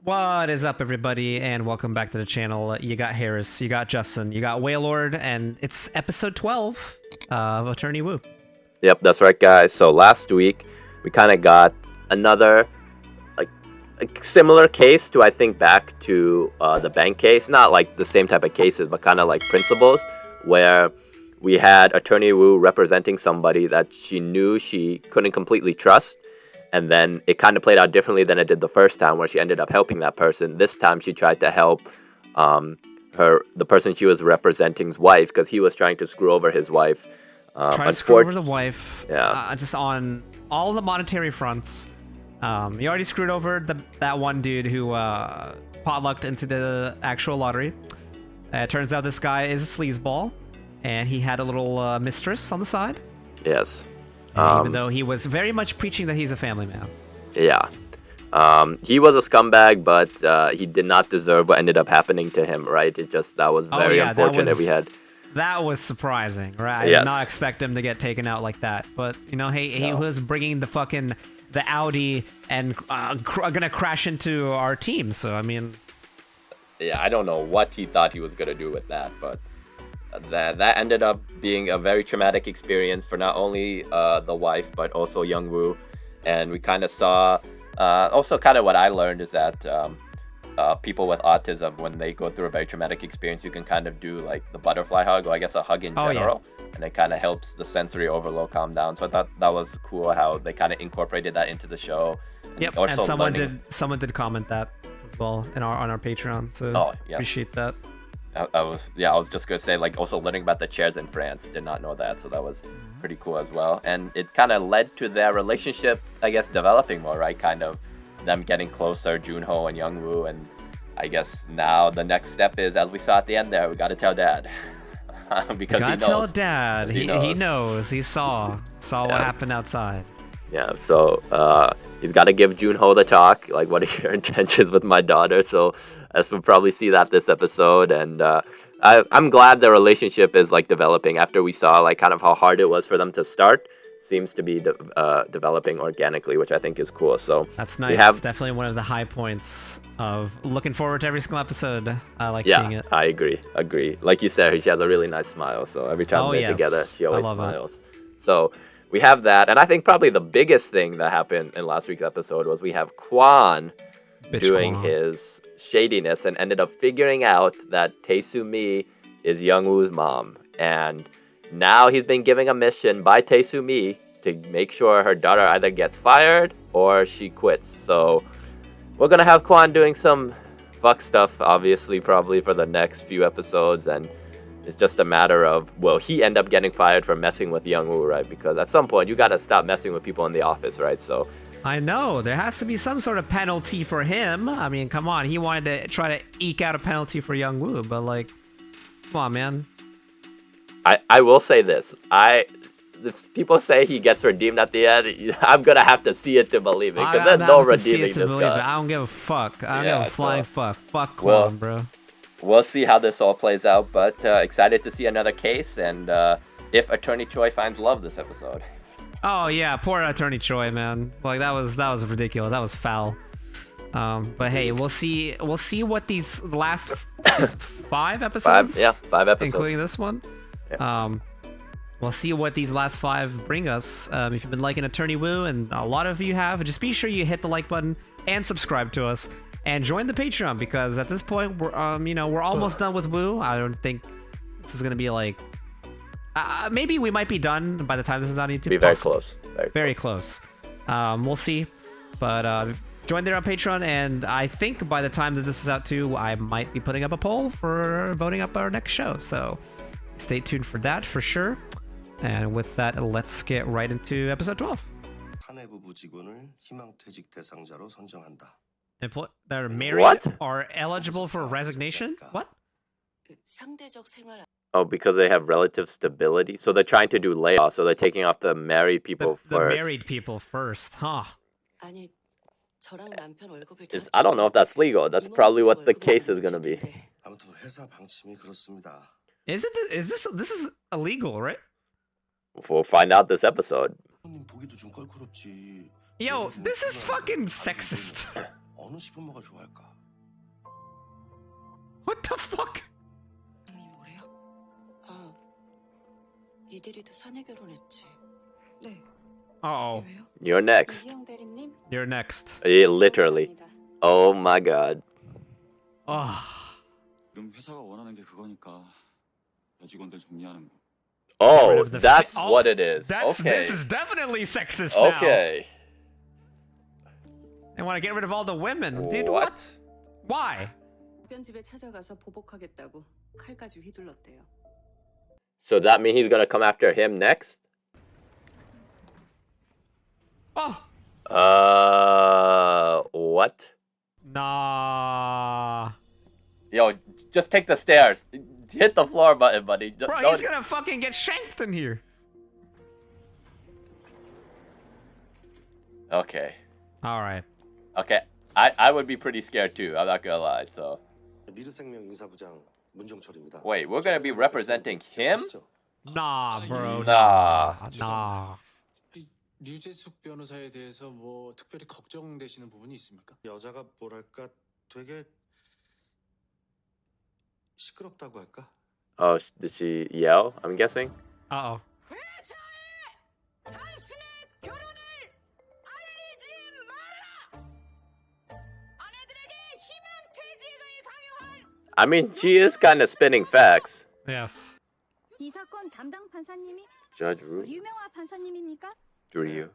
What is up, everybody, and welcome back to the channel. You got Harris, you got Justin, you got Waylord, and it's episode 12 of Attorney Woo. Yep, that's right, guys. So last week, we kind of got another, like, a similar case to, I think, back to the bank case. Not like the same type of cases, but kind of like principles, where we had Attorney Woo representing somebody that she knew she couldn't completely trust. And then it kind of played out differently than it did the first time, where she ended up helping that person. This time she tried to help the person she was representing's wife, because he was trying to screw over his wife. Try to screw over the wife, yeah. Just on all the monetary fronts. You already screwed over that one dude who potlucked into the actual lottery. It turns out this guy is a sleazeball, and he had a little mistress on the side. Yes. Even though he was very much preaching that he's a family man. Yeah. He was a scumbag, but he did not deserve what ended up happening to him, right? That was very unfortunate. That was surprising, right? I Yes. did not expect him to get taken out like that. But, you know, he was bringing the Audi and gonna crash into our team, so, I mean... Yeah, I don't know what he thought he was gonna do with that, but... That ended up being a very traumatic experience for not only the wife, but also Young-woo. And we kind of saw, also kind of what I learned is that people with autism, when they go through a very traumatic experience, you can kind of do like the butterfly hug, or I guess a hug in general. Yeah. And it kind of helps the sensory overload calm down. So I thought that was cool how they kind of incorporated that into the show. Yep, and someone did comment that as well on our Patreon, so appreciate that. I was just gonna say, like, also learning about the chairs in France, did not know that, so that was pretty cool as well. And it kind of led to their relationship, I guess, developing more, right? Kind of them getting closer, Jun-ho and Young-woo. And I guess now the next step is, as we saw at the end there, we gotta tell Dad. Because he knows. Tell Dad. He knows. He saw what happened outside. Yeah, so he's got to give Jun-ho the talk, like, what are your intentions with my daughter? So as we'll probably see that this episode. And I'm glad the relationship is, like, developing after we saw, like, kind of how hard it was for them to start. Seems to be developing organically, which I think is cool. So that's nice. It's definitely one of the high points of looking forward to every single episode. I like seeing it. I agree. Like you said, she has a really nice smile. So every time they're together, she always smiles. So we have that. And I think probably the biggest thing that happened in last week's episode was we have Kwon doing his shadiness and ended up figuring out that Tae-soo-mi is Young-woo's mom. And now he's been given a mission by Tae-soo-mi to make sure her daughter either gets fired or she quits. So we're going to have Kwon doing some fuck stuff, obviously, probably for the next few episodes. And it's just a matter of, will he end up getting fired for messing with Young-woo, right? Because at some point, you got to stop messing with people in the office, right? So I know. There has to be some sort of penalty for him. I mean, come on. He wanted to try to eke out a penalty for Young-woo, but, like, come on, man. I will say this. People say he gets redeemed at the end. I'm going to have to see it to believe it, because there's no redeeming this guy. I don't give a fuck. I don't give a flying fuck. Fuck Kwon, bro. We'll see how this all plays out, but excited to see another case, and if Attorney Choi finds love this episode. Oh yeah, poor Attorney Choi, man. Like that was ridiculous. That was foul. But hey, we'll see what these last 5 episodes. 5 episodes, including this one. Yeah. We'll see what these last 5 bring us. If you've been liking Attorney Woo, and a lot of you have, just be sure you hit the like button and subscribe to us. And join the Patreon, because at this point we're we're almost done with Woo. I don't think this is gonna be like maybe we might be done by the time this is on YouTube. Be very close. Very close. We'll see, but join there on Patreon, and I think by the time that this is out too, I might be putting up a poll for voting up our next show. So stay tuned for that for sure. And with that, let's get right into episode 12. They're married are eligible for resignation? What? Oh, because they have relative stability? So they're trying to do layoffs, so they're taking off the married people first. The married people first, huh? I don't know if that's legal. That's probably what the case is going to be. Is this is illegal, right? We'll find out this episode. Yo, this is fucking sexist. 어느 시부모가 좋아할까? What the fuck? 형이 뭐래요? 아, 이대리도 사내 결혼했지. 네. Uh-oh. 왜요? You're next. 이지영 대리님? You're next. Literally. 감사합니다. Oh my god. 그럼 회사가 원하는 게 그거니까 여직원들 정리하는 거. Oh, that's what it is. That's, Okay. This is definitely sexist now. Okay. They want to get rid of all the women. Dude, what? Why? 편집에 찾아가서 보복하겠다고 칼까지 휘둘렀대요. So that means he's gonna come after him next? Oh. What? Nah. Yo, just take the stairs. Hit the floor button, buddy. Bro, he's gonna fucking get shanked in here. Okay. Alright. Okay. I would be pretty scared too. I'm not gonna lie. So. 미르생명 인사부장 문정철입니다. Wait, we're gonna be representing him? Nah, bro. Nah. 류재숙 변호사에 대해서 뭐 특별히 걱정되시는 부분이 있습니까? 여자가 뭐랄까 되게 시끄럽다고 할까? Oh, did she yell? I'm guessing. Uh-oh. I mean, she is kind of spinning facts. Yes. 이 사건 담당 판사님이 Judge Ru. 유명화 판사님입니까? Ryu.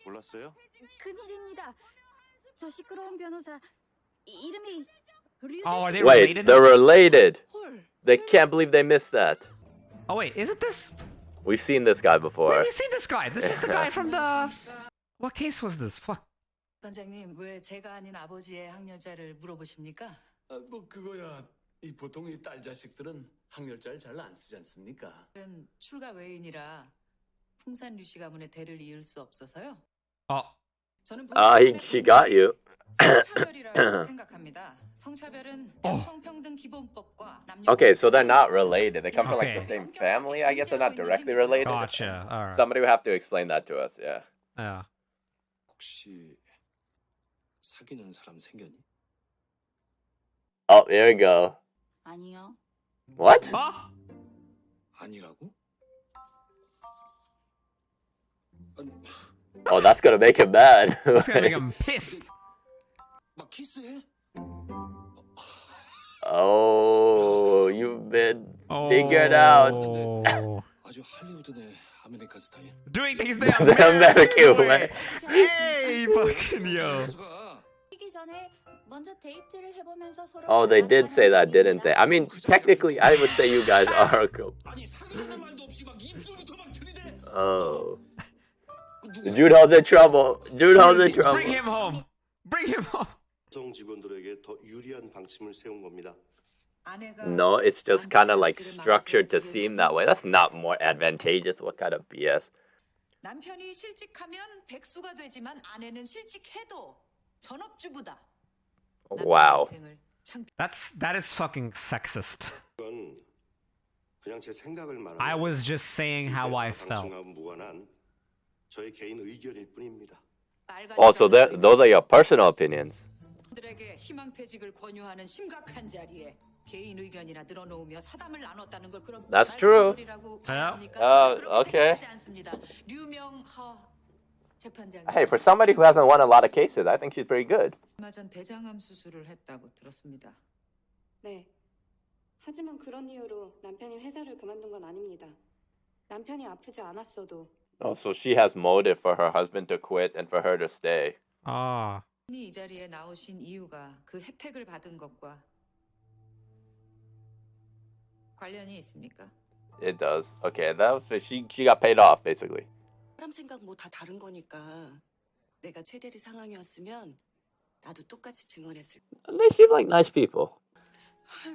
몰랐어요? 큰일입니다. 저 시끄러운 변호사 이름이 Oh, are they Wait, related? they're related. 헐. They can't believe they missed that. Oh, wait, isn't this... We've seen this guy Where before. have you seen this guy? This is the guy from the... What case was this? Fuck. 반장님, 왜 제가 아닌 아버지의 학렬자를 물어보십니까? 뭐 그거야. 이 보통 이 딸 자식들은 학렬자를 잘 안 쓰지 않습니까? 는 출가 외인이라 풍산류 씨 가문의 대를 이을 수 없어서요. Oh. 저는 She got you. 성차별이라고 생각합니다. 성차별은 양성평등 기본법과 남녀 Okay, so they're not related. They come from like the Okay. same family. I guess they're not directly related. Gotcha. Alright. Somebody would have to explain that to us. Yeah. Yeah. 혹시 사귀는 사람 생겼니? Oh, here we go. 아니요. What? Oh? 아니라고? Oh, that's gonna make him mad. That's gonna make him pissed. 막 키스해? Oh, you've been figured out. Oh. 아주 할리우드 내 아메리칸 스타일. Doing things the The American American way. way. Hey, fucking yo. 뛰기 전에 먼저 데이트를 해보면서 서로 Oh, they did say that, didn't they? I mean, technically, I would say you guys are a couple. 아니 사귀는 말도 없이 막 입술부터 막 들이대. Oh. Jun-ho's in trouble. Jun-ho's in trouble. Bring him home. Bring him home. 여성 직원들에게 더 유리한 방침을 세운 겁니다. No, it's just kind of like structured to seem that way. That's not more advantageous. What kind of BS? 남편이 실직하면 백수가 되지만 아내는 실직해도 전업주부다. Wow. That is fucking sexist. 이건 그냥 제 생각을 말하는 I was just saying how I felt. 방송하고 무관한 저의 개인 의견일 뿐입니다. Also, those are your personal opinions. 들에게 희망퇴직을 권유하는 심각한 자리에 개인 의견이나 늘어놓으며 사담을 나눴다는 걸 그럼 That's true. Okay. 류명허 재판장님. Hey, for somebody who hasn't won a lot of cases, I think she's pretty good. 얼마 전 대장암 수술을 했다고 들었습니다. 네. 하지만 그런 이유로 남편이 회사를 그만둔 건 아닙니다. 남편이 아프지 않았어도 Oh, so she has motive for her husband to quit and for her to stay. Ah. 이 자리에 나오신 이유가 그 혜택을 받은 것과 관련이 있습니까? It does. Okay, that was she got paid off basically. 사람 생각 뭐 다 다른 거니까 내가 최대리 상황이었으면 나도 똑같이 증언했을. They seem like nice people.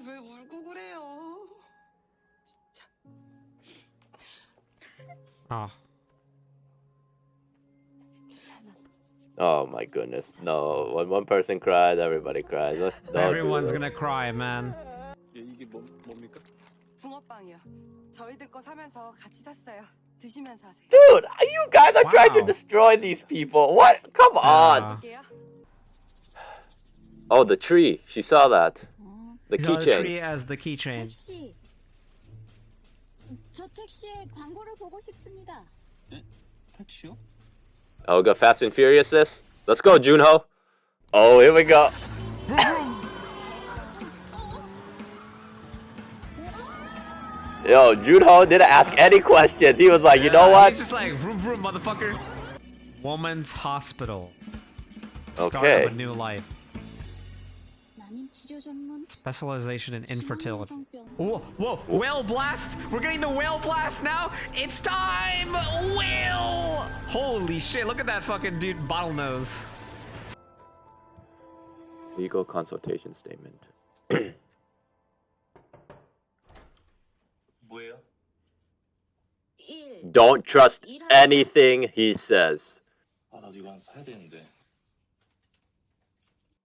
왜 울고 그래요? 진짜. Oh. Oh my goodness. No, when one person cries, everybody cries. Everyone's gonna cry, man. 이게 뭡니까? 붕어빵이요. 저희들 거 사면서 같이 샀어요. 드시면서 하세요. Dude, you guys are trying to Wow. destroy these people. What? Come on. 볼게요. Oh, the tree. She saw that. The The keychain. tree as the keychain. 택시. 저 택시에 광고를 보고 싶습니다. 택시요? Oh, we got Fast and Furious this? Let's go, Jun-ho. Oh, here we go. Yo, Jun-ho didn't ask any questions. He was like, you know what? He's just like, vroom vroom, motherfucker. Woman's hospital. Start Okay. of a new life. 난임 치료 전문 Specialization in infertility. 성병. Whoa, whoa, whale blast! We're getting the whale blast now! It's time! Whale! Holy shit, look at that fucking dude bottlenose. Legal consultation statement. 뭐예요? 1. Don't trust anything he says. 아, 나도 이거 하나 사야 되는데.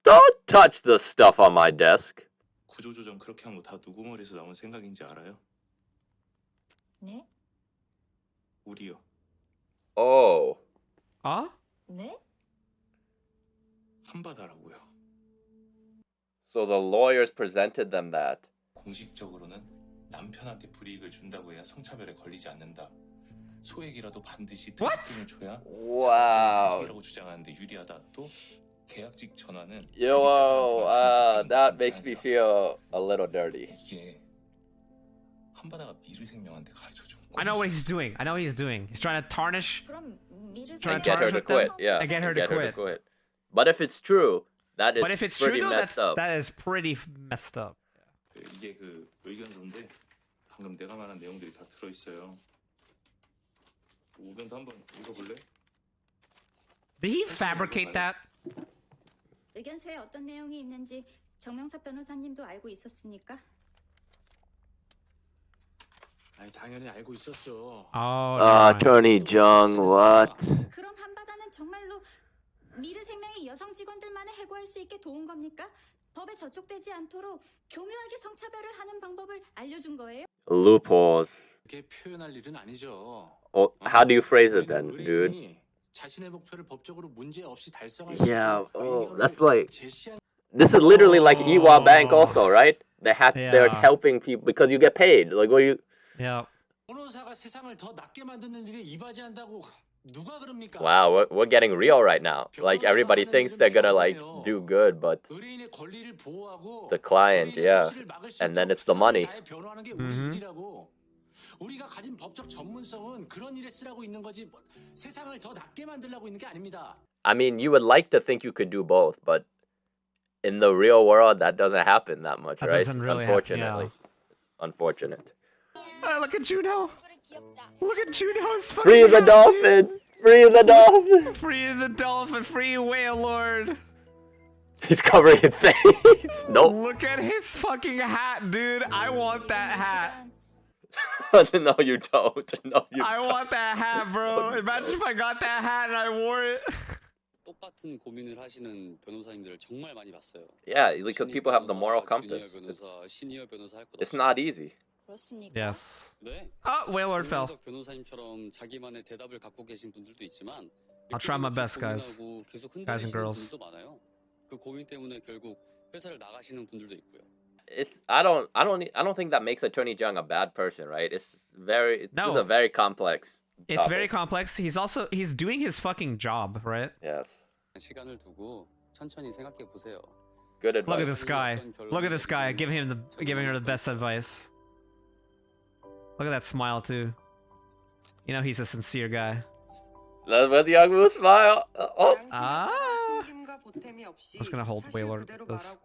Don't touch the stuff on my desk. 구조조정 그렇게 한 거 다 누구 머리에서 나온 생각인지 알아요? 네? 우리요. Oh. Huh? 네? 한바다라고요. So the lawyers presented them that. 공식적으로는 남편한테 불이익을 준다고 해야 성차별에 걸리지 않는다. 소액이라도 반드시 What? 퇴직금을 줘야 Wow. 퇴직이라고 주장하는데 유리하다. 또 계약직 전환은 Yo, that makes me feel a little dirty. 이게 한바다가 미르 생명한테 가르쳐 준 I know what he's doing. I know what he's doing. He's trying to tarnish 그럼 미르 Trying And to get her tarnish to with them? quit. Yeah. And get her to quit. But if it's true, that is But if it's true pretty though, messed up. that is pretty messed up. 이게 그 의견서인데 방금 내가 말한 내용들이 다 들어 있어요. 의견도 한번 읽어볼래? Did he fabricate that? 의견서에 어떤 내용이 있는지 정명섭 변호사님도 알고 있었습니까? 아니 당연히 알고 있었죠. Oh, never mind. Attorney Jung, what? 그럼 한바다는 정말로 미르 생명의 여성 직원들만을 해고할 수 있게 도운 겁니까? 법에 저촉되지 않도록 교묘하게 성차별을 하는 방법을 알려준 거예요? Loopholes. 그렇게 표현할 일은 아니죠. Oh, how do you phrase it then, dude? 의뢰인이 자신의 목표를 법적으로 문제 없이 달성할 Yeah, 수 있도록 oh, 의견을 that's like- 제시한 This is literally like Iwa Bank also, right? They're Yeah. helping people because you get paid. Like, what do you? Yeah. 변호사가 세상을 더 낫게 만드는 일에 이바지한다고 누가 그럽니까? Wow, we're getting real right now. Like everybody thinks they're gonna like do good, but 의뢰인의 권리를 보호하고 the client, 의뢰인의 yeah, 소실을 막을 수 and then 있도록 it's the money. 최선을 다해 변호하는 게 우리 Mhm. 일이라고. 우리가 가진 법적 전문성은 그런 일에 쓰라고 있는 거지 뭐, 세상을 더 낫게 만들려고 있는 게 아닙니다. I mean, you would like to think you could do both, but in the real world, that doesn't happen that much, That right? doesn't really happen, Unfortunately, it's unfortunate. Oh, look at Jun-ho. Look at Jun-ho's fucking Free the hat, dolphins! Free the dolphins! dude. Free the dolphin. Free whale lord. He's covering his face. Nope. Look at his fucking hat, dude. I want that hat. No, you don't. No, you I don't. want that hat, bro. Imagine if I got that hat and I wore it. 똑같은 고민을 하시는 변호사님들을 정말 많이 봤어요. Yeah, because people have the moral compass. 주니어 변호사, 시니어 변호사 할 것 It's 없이. not easy. 그렇습니까? Yes. 네. Oh, whale lord fell. 정명석 변호사님처럼 자기만의 대답을 갖고 계신 분들도 있지만 I'll try my best, guys. 고민하고 계속 Guys and 흔들리시는 girls. 분들도 많아요. 그 고민 때문에 결국 회사를 나가시는 분들도 있고요. I don't think that makes Attorney Jung a bad person, right? This is No. a very complex. It's very topic. complex. He's doing his fucking job, right? Yes. 시간을 두고 천천히 생각해 보세요. Good Look at advice. this guy. Look at this guy giving her the best advice. Look at that smile too. You know he's a sincere guy. Let the young Woo smile. Oh. 아. I was gonna hold Whaler with this.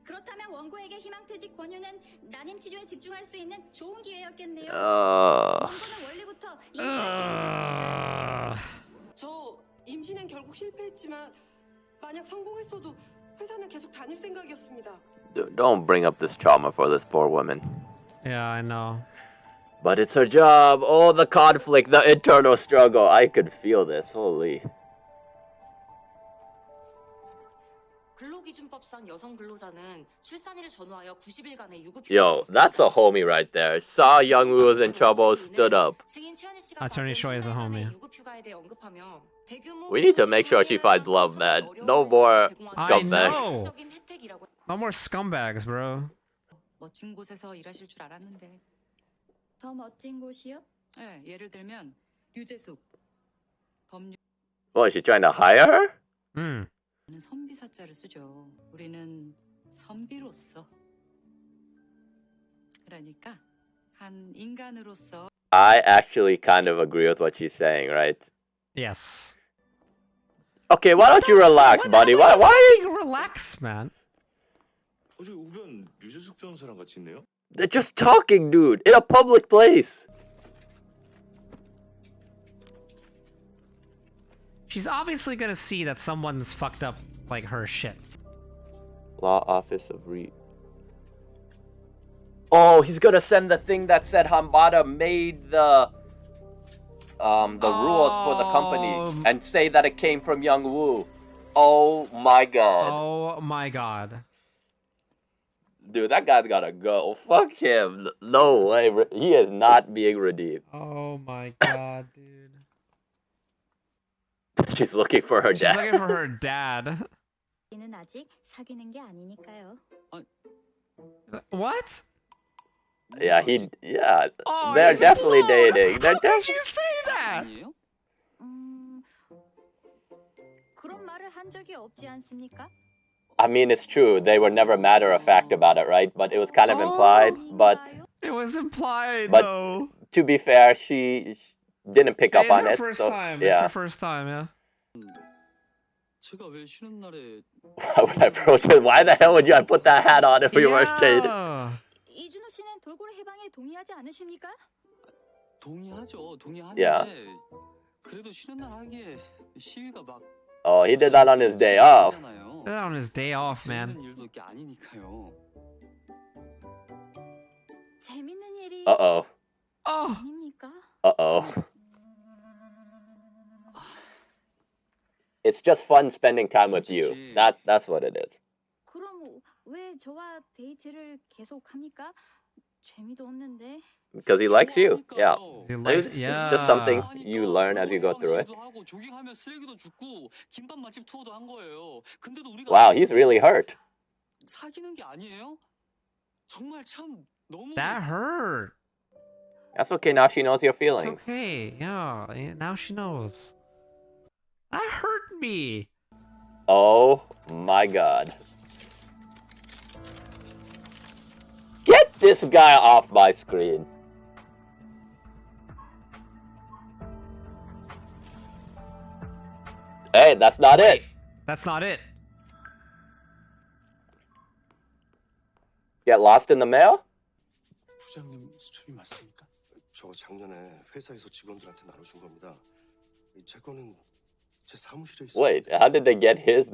그렇다면 원고에게 희망퇴직 권유는 난임 치료에 집중할 수 있는 좋은 기회였겠네요. 원고는 원래부터 임신할 계획이었습니다. 저 임신은 결국 실패했지만 만약 성공했어도 회사는 계속 다닐 생각이었습니다. Don't bring up this trauma for this poor woman. Yeah, I know. But it's her job. Oh, the conflict, the internal struggle. I could feel this. Holy. 근로기준법상 여성 근로자는 출산일을 전후하여 90일간의 유급 Yo, that's a homie right there. Saw Young-woo was in trouble, stood up. Attorney Choi is a homie. We need to make sure she finds love, man. No more I know. scumbags. No more scumbags, bro. 멋진 곳에서 일하실 줄 알았는데. 더 멋진 곳이요? 네, 예를 들면 유재숙 법률 What, is she trying to hire her? Hmm. 선비사자를 쓰죠. 우리는 선비로서. 그러니까 한 인간으로서. I actually kind of agree with what she's saying, right? Yes. Okay, why don't you relax, buddy? Why you relax, man? 어제 우변 유재숙 변호사랑 같이 있네요? They're just talking, dude, in a public place. She's obviously gonna see that someone's fucked up like her shit. Law Office of Re. Oh, he's gonna send the thing that said Hambada made the rules for the company and say that it came from Young-woo. Oh my god. Oh my god. Dude, that guy's gotta go. Fuck him. No way. He is not being redeemed. Oh my god, dude. She's looking for her dad. She's looking for her dad. 아직 사귀는 게 아니니까요. What? Yeah, Oh, they're definitely dating. How could you say that? 그런 말을 한 적이 없지 않습니까? I mean, it's true. They were never matter of fact about it, right? But it was kind of implied. But it was implied, but though. To be fair, she didn't pick up on it. So, time. Yeah. It's her first time, yeah. 제가 왜 쉬는 날에 Why would I protest? Why the hell would you put that hat on if we weren't dating? 이준호 씨는 돌고래 해방에 동의하지 않으십니까? 동의하죠. 동의하는데 Yeah. 그래도 쉬는 날 하기에 시위가 막 Oh, he did that on his day off. Did that on his day off, man. 재밌는 일도 꽤 아니니까요. 재밌는 일이 Uh-oh. Oh. 아닙니까? Uh-oh. It's just fun spending time with you. That's what it is. 그럼 왜 저와 데이트를 계속합니까? 재미도 없는데. Because he likes you. Yeah. He likes, It's just something you learn as you go through it. 조깅하며 쓰레기도 줍고 김밥 맛집 투어도 한 거예요. 근데도 우리가 Wow, he's really hurt. 사귀는 게 아니에요? 정말 참 너무 That hurt. That's okay. Now she knows your It's feelings. okay. Yeah, now she knows. That hurt me. Oh my god. Get this guy off my screen. Hey, that's not it. That's not it. Get lost in the mail? 부장님 수첩이 맞습니까? 저 작년에 회사에서 직원들한테 나눠준 겁니다. 제 거는 제 사무실에 있어요. Wait, how did they get his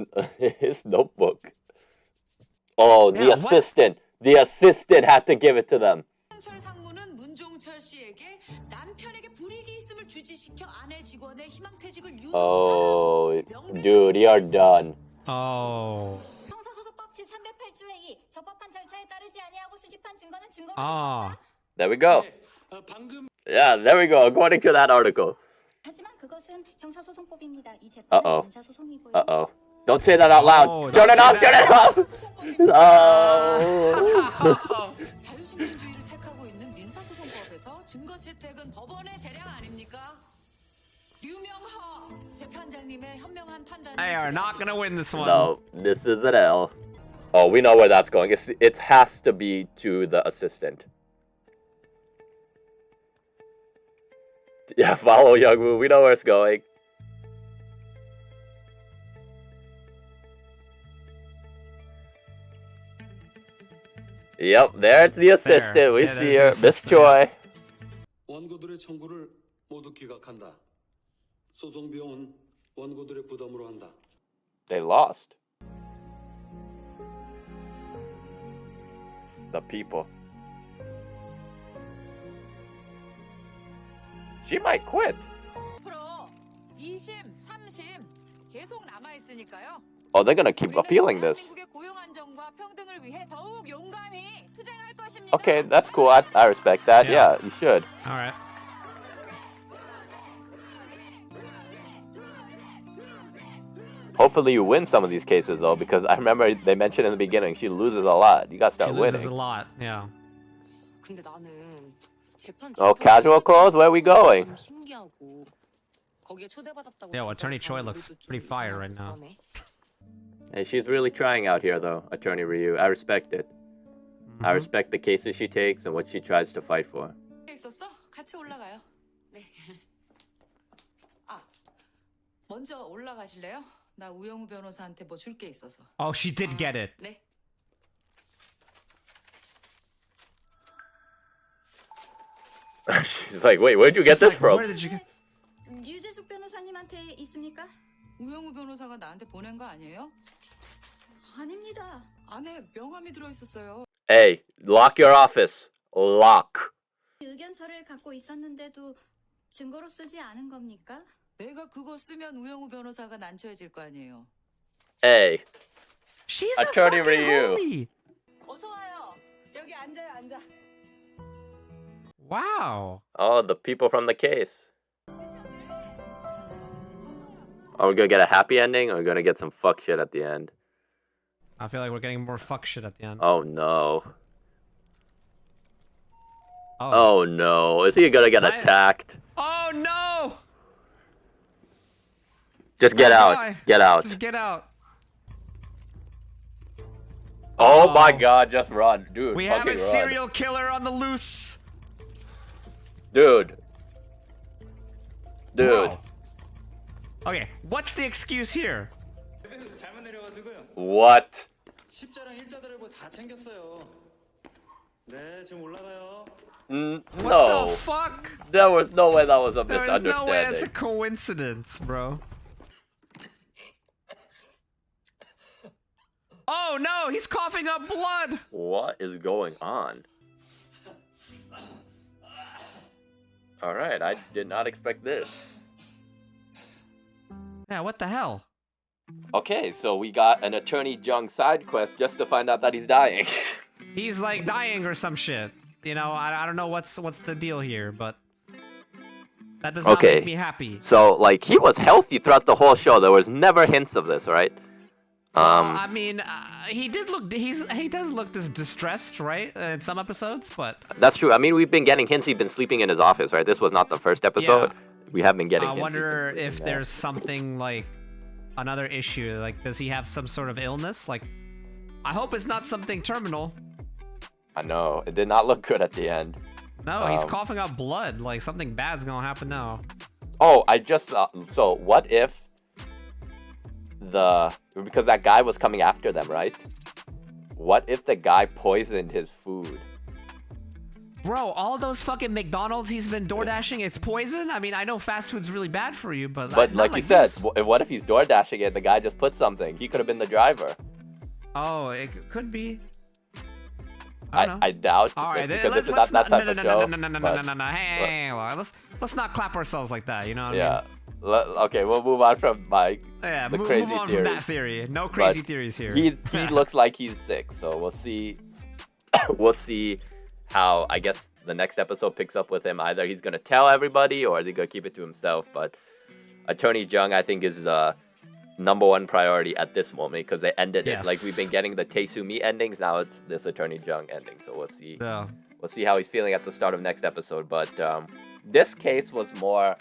notebook? Oh, the Yeah, assistant. The assistant had to give it to them. 철 상무는 문종철 씨에게 남편에게 불이익이 있음을 주지시켜 아내 직원의 희망퇴직을 Oh, 유도하고 dude, you're done. Oh. 형사소송법 제308조의 2 적법한 절차에 따르지 아니하고 수집한 증거는 증거로 Ah. There we go. 방금 Yeah, there we go. According to that article. 하지만 그것은 형사소송법입니다. 이 Uh-oh. 재판은 민사소송이고요. Uh-oh. Don't say that out loud. Oh, Turn it don't off. say Turn it off. Oh. 자유심증주의를 택하고 있는 민사소송법에서 증거 채택은 법원의 재량 아닙니까? 류명허 재판장님의 현명한 판단. They are not gonna win this one. No, this is an L. Oh, we know where that's going. It has to be to the assistant. Yeah, follow Young-woo. We know where it's going. Yep, there's the assistant. There. We Yeah, see there's her. the Miss assistant. Choi. 원고들의 청구를 모두 기각한다. 소송 비용은 원고들의 부담으로 한다. They lost. The people. She might quit. 앞으로 2심, 3심 계속 남아 있으니까요. Oh, they're gonna keep appealing this. Okay, that's cool. I respect that. Yeah, you should. All right. Hopefully you win some of these cases though, because I remember they mentioned in the beginning she loses a lot. You gotta start winning. She loses a lot. Yeah. Oh, casual clothes? Where are we going? Yo, Attorney Choi looks pretty fire right now. Hey, she's really trying out here though, Attorney Ryu. I respect it. I respect the cases she takes and what she tries to fight for. 같이 올라가요. 네. 아, 먼저 올라가실래요? 나 우영우 변호사한테 뭐 줄 게 있어서. Oh, she did get it. 네. She's like, wait, where'd you get this from? Where did you get? 유재숙 변호사님한테 있습니까? 우영우 변호사가 나한테 보낸 거 아니에요? 아닙니다. 안에 명함이 들어 있었어요. Hey, lock your office. Lock. 의견서를 갖고 있었는데도 증거로 쓰지 않은 겁니까? 내가 그거 쓰면 우영우 변호사가 난처해질 거 아니에요. Hey. She's Attorney a fucking Ryu. homie. 어서 와요. 여기 앉아요, 앉아. Wow. Oh, the people from the case. Are we gonna get a happy ending or are we gonna get some fuck shit at the end? I feel like we're getting more fuck shit at the end. Oh no. Oh no. Is he gonna get attacked? Oh no! Just get out. Die. Get out. Just get out. Oh my god, just run. Dude, We have a fucking serial run. killer on the loose. Dude. Bro. Okay, what's the excuse here? What? 십자랑 일자들을 뭐 다 챙겼어요. 네, 지금 올라가요. No. What the fuck? There was no way that was a There's misunderstanding. no way that's a coincidence, bro. Oh no, he's coughing up blood. What is going on? Alright, I did not expect this. Yeah, what the hell? Okay, so we got an Attorney Jung side quest just to find out that he's dying. He's like dying or some shit. You know, I don't know what's the deal here, but that does not make me happy. So, like, he was healthy throughout the whole show. There was never hints of this, right? I mean, he does look distressed, right? In some episodes, but that's true. I mean, we've been getting hints he's been sleeping in his office, right? This was not the first episode. Yeah. We have been getting I hints. wonder if there's something like another issue. Like, does he have some sort of illness? Like, I hope it's not something terminal. I know. It did not look good at the end. No, he's coughing up blood. Like, something bad's gonna happen now. Oh, I just thought, so what if because that guy was coming after them, right? What if the guy poisoned his food? Bro, all those fucking McDonald's he's been door dashing, it's poison? I mean, I know fast food's really bad for you, but like you said, what if he's door dashing it? The guy just put something. He could have been the driver. Oh, it could be. I doubt. All right, because this is not that type of show. No. Hey, let's not clap ourselves like that. You know what I mean? Okay, we'll move on from the crazy move on theories. from that theory. No crazy theories here. He looks like he's sick, so we'll see. We'll see how, I guess, the next episode picks up with him. Either he's gonna tell everybody or is he gonna keep it to himself. But Attorney Jung, I think, is #1 priority at this moment because they ended it. Like, we've been getting the Tae-Soo-mi endings, now it's this Attorney Jung ending. So we'll see. Yeah. We'll see how he's feeling at the start of next episode. But this case was more.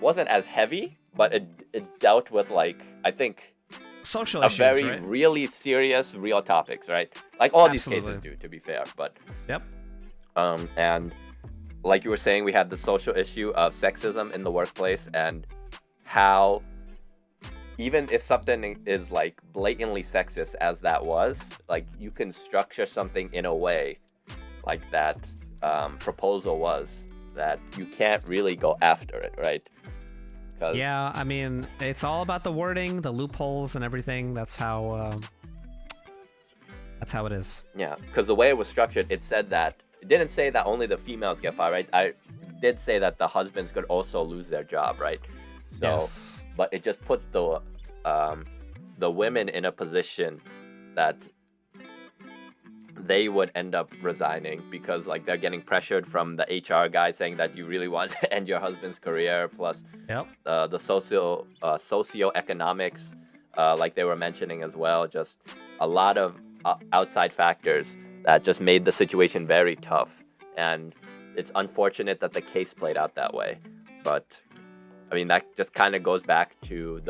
Wasn't as heavy, but it dealt with, like, I think, social issues, very right? really serious, real topics, right? Like all these cases do, to be fair. But and like you were saying, we had the social issue of sexism in the workplace and how even if something is like blatantly sexist as that was, like, you can structure something in a way like that proposal was, that you can't really go after it, right? Yeah, I mean, it's all about the wording, the loopholes, and everything. That's how it is. Yeah, because the way it was structured, it said that it didn't say that only the females get fired, right? I did say that the husbands could also lose their job, right? So, but it just put the the women in a position that they would end up resigning because like they're getting pressured from the HR guy saying that you really want to end your husband's career, plus the socioeconomics, like they were mentioning as well, just a lot of outside factors that just made the situation very tough. And it's unfortunate that the case played out that way. But I mean, that just kind of goes back to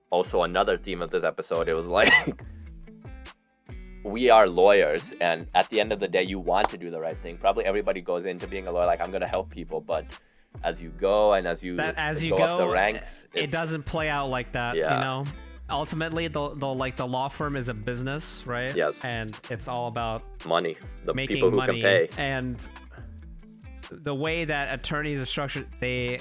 also another theme of this episode. It was like, we are lawyers, and at the end of the day, you want to do the right thing. Probably everybody goes into being a lawyer like, I'm going to help people, but as you go and as you go up the ranks, it doesn't play out like that. Yeah. You know, ultimately, the law firm is a business, right? Yes. And it's all about money. The making people who money. can pay. And the way that attorneys are structured, they're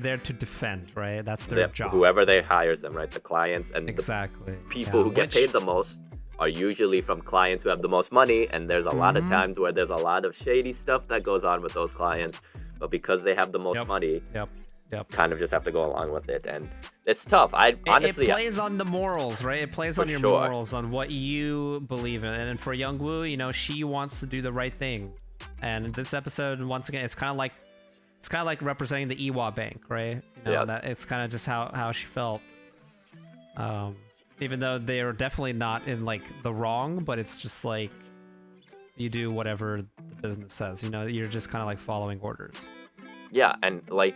there to defend, right? That's their job. Whoever they hires them, right? The clients and exactly. the people who get paid the most are usually from clients who have the most money, and there's a lot of times where there's a lot of shady stuff that goes on with those clients, but because they have the most money, kind of just have to go along with it, and it's tough. Honestly, it plays on the morals, right? It plays on your morals, on what you believe in. And for Young-woo, you know, she wants to do the right thing, and in this episode, once again, it's kind of like representing the Iwa Bank, right? You know, that it's kind of just how she felt. Even though they are definitely not in like the wrong, but it's just like you do whatever the business says. You know, you're just kind of like following orders. Yeah, and like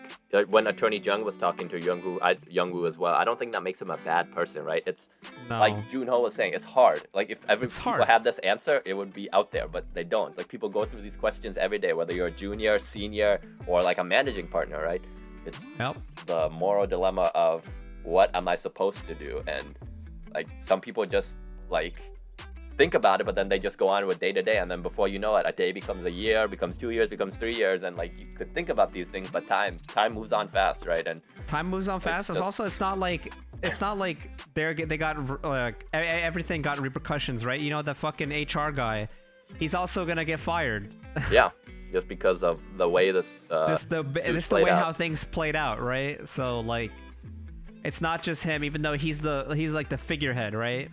when Attorney Jung was talking to Young-woo as well, I don't think that makes him a bad person, right? It's like Jun-ho was saying, it's hard. Like if people had this answer, it would be out there, but they don't. Like people go through these questions every day, whether you're a junior, senior, or like a managing partner, right? It's the moral dilemma of what am I supposed to do? And like some people just like think about it, but then they just go on with day to day, and then before you know it, a day becomes a year, becomes 2 years, becomes 3 years, and like you could think about these things, but time moves on fast, right? And time moves on fast. It's not like they got everything got repercussions, right? You know, the fucking HR guy, he's also gonna get fired. Yeah, just because of the way this just the way how things played out, right? So like, it's not just him, even though he's like the figurehead, right?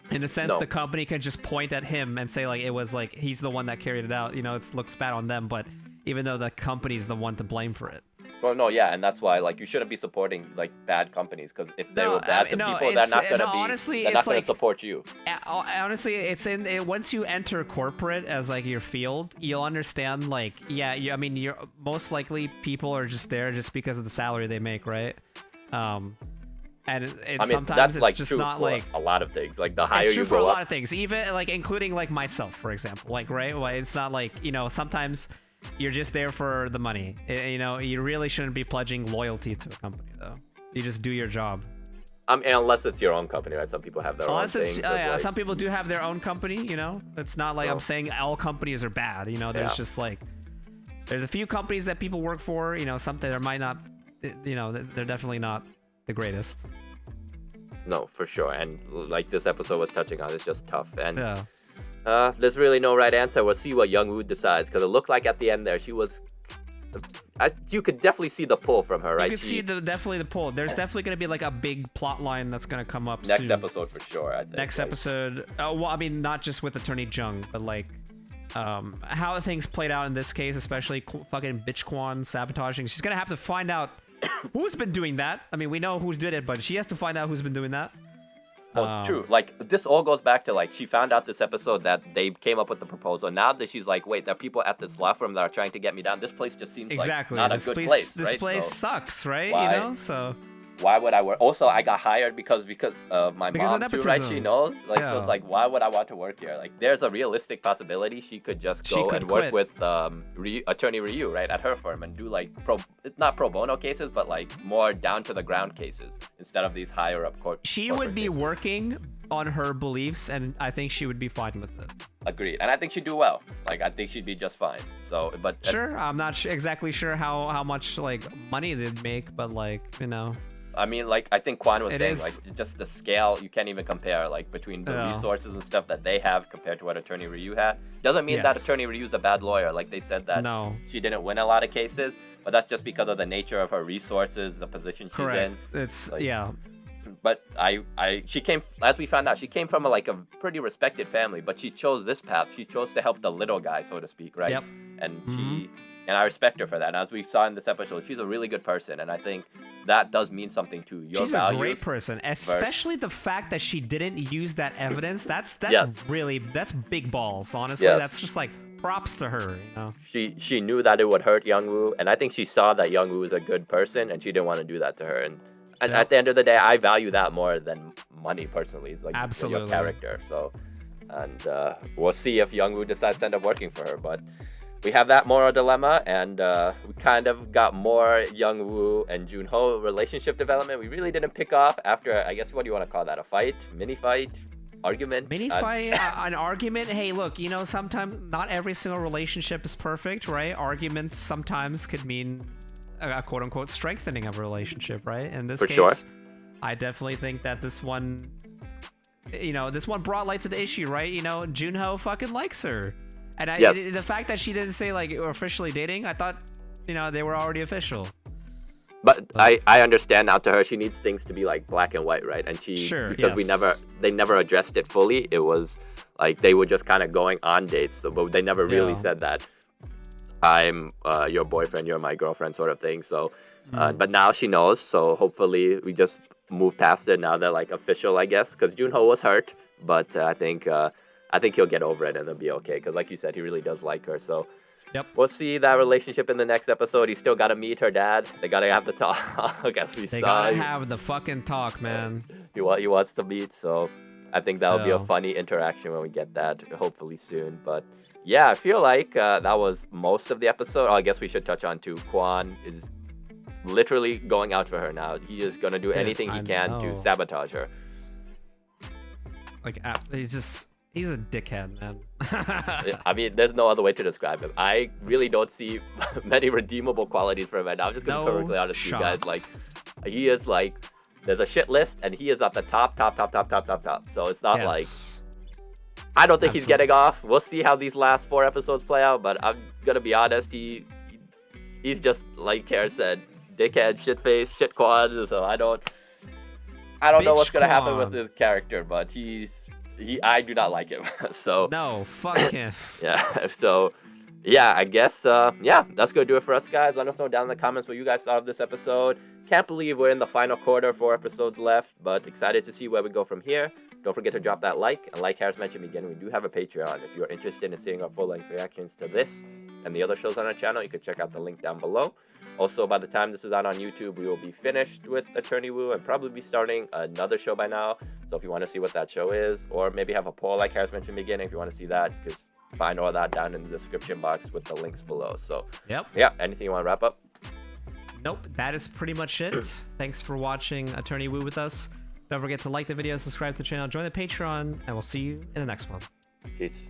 In a sense, the company can just point at him and say like it was like he's the one that carried it out. You know, it looks bad on them, but even though the company's the one to blame for it. Well, no, yeah, and that's why like you shouldn't be supporting like bad companies, because if they were bad to people, they're not gonna support you. Honestly, it's once you enter corporate as like your field, you'll understand like I mean, you're most likely people are just there just because of the salary they make, right? And sometimes that's it's like just true not for like a lot of things. Like the higher it's true you for go a up, lot of things, even like including like myself, for example. Like right, well, it's not like, you know, sometimes you're just there for the money. You know, you really shouldn't be pledging loyalty to a company though. You just do your job. Unless it's your own company, right? Some people have their own things. Some people do have their own company. You know, it's not like I'm saying all companies are bad. You know, there's just like there's a few companies that people work for. You know, something that might not. You know, they're definitely not the greatest. No, for sure. And like this episode was touching on, it's just tough. And there's really no right answer. We'll see what Young-woo decides, because it looked like at the end there she was. You could definitely see the pull from her, right? You could see definitely the pull. There's definitely going to be like a big plot line that's going to come up next soon. episode for sure. I think. Next episode. Well, I mean, not just with Attorney Jung, but like how things played out in this case, especially fucking bitch Kwon sabotaging. She's going to have to find out who's been doing that. I mean, we know who's did it, but she has to find out who's been doing that. Well, true. Like, this all goes back to, like, she found out this episode that they came up with the proposal. Now that she's like, wait, there are people at this law firm that are trying to get me down. This place just seems like not a good place, This right? place sucks, right? You know, so... Why would I work? Also, I got hired because of my mom too, right? She knows. Like, so it's like, why would I want to work here? Like, there's a realistic possibility she could just go and work with Attorney Ryu, right, at her firm, and do like not pro bono cases, but like more down to the ground cases instead of these higher up court. She would be working on her beliefs, and I think she would be fine with it. Agreed, and I think she'd do well. Like, I think she'd be just fine. So, but sure, I'm not exactly sure how much like money they'd make, but like, you know. I mean, like, I think Kwon was saying, like, just the scale, you can't even compare, like, between the resources and stuff that they have compared to what Attorney Ryu had. Doesn't mean that Attorney Ryu's a bad lawyer. Like, they said that she didn't win a lot of cases, but that's just because of the nature of her resources, the position she's in. It's, like, but she came, as we found out, she came from a pretty respected family, but she chose this path. She chose to help the little guy, so to speak, right? Yep. And and I respect her for that. And as we saw in this episode, she's a really good person, and I think that does mean something to your She's values. a great person, especially the fact that she didn't use that evidence. That's big balls, honestly. Yes. That's just like props to her, you know. She knew that it would hurt Young-woo, and I think she saw that Young-woo is a good person, and she didn't want to do that to her. And at the end of the day, I value that more than money personally. It's like your character. So, and we'll see if Young-woo decides to end up working for her, but. We have that moral dilemma, and we kind of got more Young-woo and Jun-ho relationship development. We really didn't pick off after, I guess, what do you want to call that? A fight? Mini fight? Argument? Mini fight? An argument? Hey, look, you know, sometimes not every single relationship is perfect, right? Arguments sometimes could mean a quote-unquote strengthening of a relationship, right? In this case, I definitely think that this one, you know, this one brought light to the issue, right? You know, Jun-ho fucking likes her. And the fact that she didn't say, like, we're officially dating, I thought, you know, they were already official. But I understand now to her, she needs things to be, like, black and white, right? And because they never addressed it fully. It was, like, they were just kind of going on dates. So, but they never really said that I'm your boyfriend, you're my girlfriend sort of thing. So, but now she knows. So hopefully we just move past it. Now they're, like, official, I guess. Because Jun-ho was hurt. But I think he'll get over it and it'll be okay. Because like you said, he really does like her. So we'll see that relationship in the next episode. He's still got to meet her dad. They got to have the talk. I guess they got to have the fucking talk, man. He wants to meet. So I think that'll be a funny interaction when we get that, hopefully soon. But yeah, I feel like that was most of the episode. Oh, I guess we should touch on too. Kwon is literally going out for her now. He is going to do anything he can to sabotage her. Like, he's a dickhead, man. I mean, there's no other way to describe him. I really don't see many redeemable qualities for him right now. I'm just going to be perfectly honest with you guys. Like, he is like, there's a shit list, and he is at the top. So it's not like, I don't think he's getting off. We'll see how these last 4 episodes play out, but I'm going to be honest, he's just, like Kara said, dickhead, shit face, shit Kwon. So I don't know what's going to happen with his character, but I do not like him. So no, fuck him. Yeah. So yeah, I guess that's gonna do it for us, guys. Let us know down in the comments what you guys thought of this episode. Can't believe we're in the final quarter, 4 episodes left, but excited to see where we go from here. Don't forget to drop that like, and like Harris mentioned again, we do have a Patreon. If you're interested in seeing our full-length reactions to this and the other shows on our channel, you can check out the link down below. Also, by the time this is out on YouTube, we will be finished with Attorney Woo and probably be starting another show by now. So if you want to see what that show is, or maybe have a poll like Harris mentioned in the beginning, if you want to see that, just find all that down in the description box with the links below. So yeah, anything you want to wrap up? Nope, that is pretty much it. Thanks for watching Attorney Woo with us. Don't forget to like the video, subscribe to the channel, join the Patreon, and we'll see you in the next one. Peace.